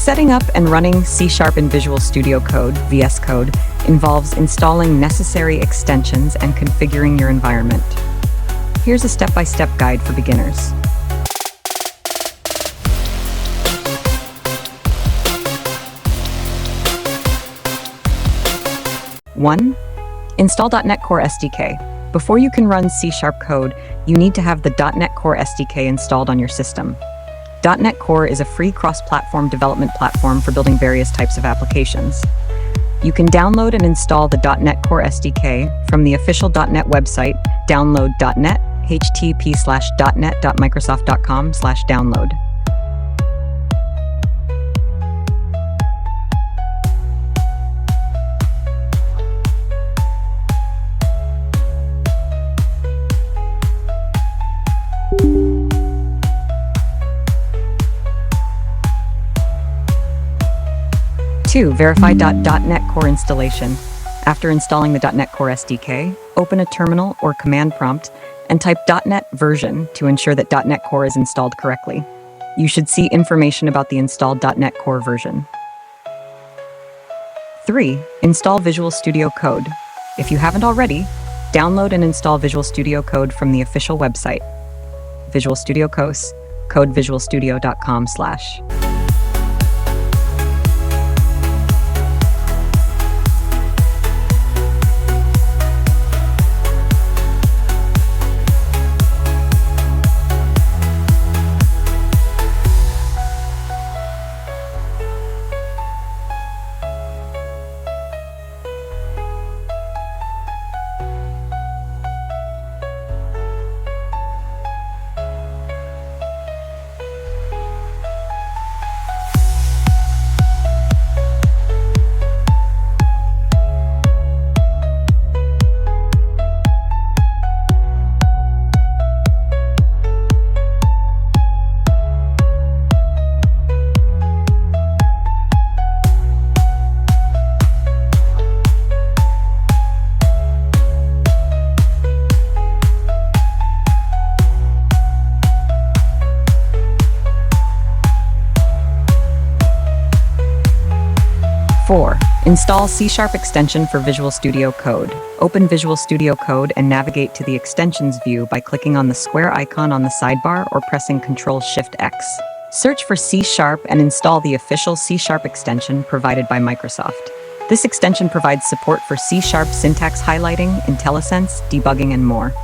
Setting up and running C# in Visual Studio Code, VS Code, involves installing necessary extensions and configuring your environment. Here's a step-by-step guide for beginners. One, install .NET Core SDK. Before you can run C# code, you need to have the .NET Core SDK installed on your system. .NET Core is a free cross-platform development platform for building various types of applications. You can download and install the .NET Core SDK from the official .NET website, download.net, http://net.microsoft.com/download. 2. Verify .NET Core installation. After installing the .NET Core SDK, open a terminal or command prompt and type .NET version to ensure that .NET Core is installed correctly. You should see information about the installed .NET Core version. 3. Install Visual Studio Code. If you haven't already, download and install Visual Studio Code from the official website. Visual Studio Code, visualstudio.com/. 4. Install C# extension for Visual Studio Code. Open Visual Studio Code and navigate to the Extensions view by clicking on the square icon on the sidebar or pressing Ctrl-Shift-X. Search for C# and install the official C# extension provided by Microsoft. This extension provides support for C# syntax highlighting, IntelliSense, debugging, and more.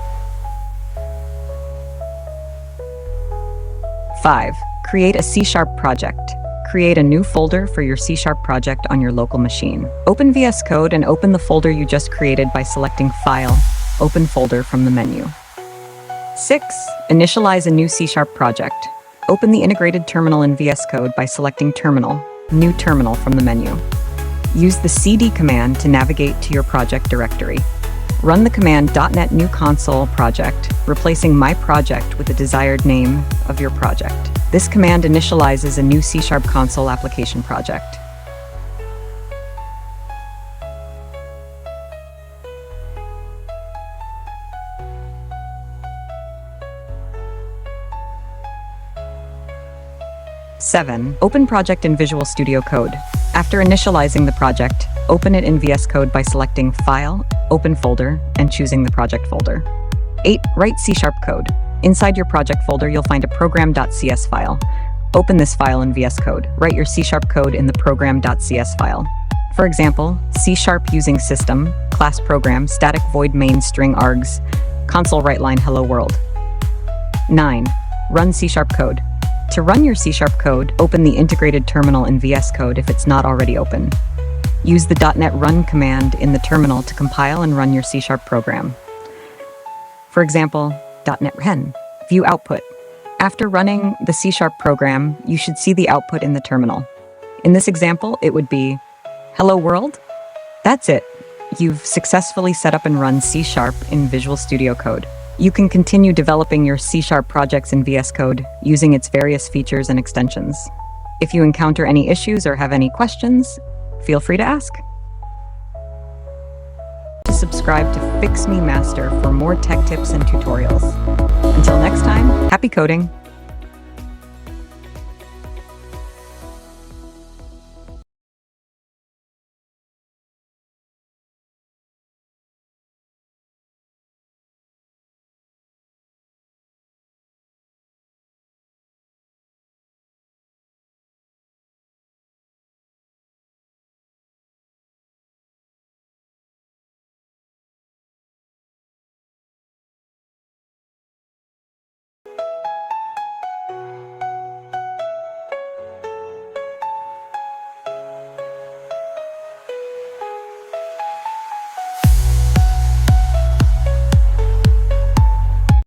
5. Create a C# project. Create a new folder for your C# project on your local machine. Open VS Code and open the folder you just created by selecting File, Open Folder from the menu. 6. Initialize a new C# project. Open the integrated terminal in VS Code by selecting Terminal, New Terminal from the menu. Use the cd command to navigate to your project directory. Run the command .NET New Console Project, replacing My Project with the desired name of your project. This command initializes a new C# console application project. Seven. Open project in Visual Studio Code. After initializing the project, open it in VS Code by selecting File, Open Folder, and choosing the project folder. 8. Write C# code. Inside your project folder, you'll find a program.cs file. Open this file in VS Code. Write your C# code in the program.cs file. For example, C# using system, class program, static void main string args, console write line hello world. 9. Run C# code. To run your C# code, open the integrated terminal in VS Code if it's not already open. Use the .NET run command in the terminal to compile and run your C# program. For example, .NET Run. View output. After running the C# program, you should see the output in the terminal. In this example, it would be, "Hello world?" That's it. You've successfully set up and run C# in Visual Studio Code. You can continue developing your C# projects in VS Code using its various features and extensions. If you encounter any issues or have any questions, feel free to ask. Subscribe to Fix Me Master for more tech tips and tutorials. Until next time, happy coding!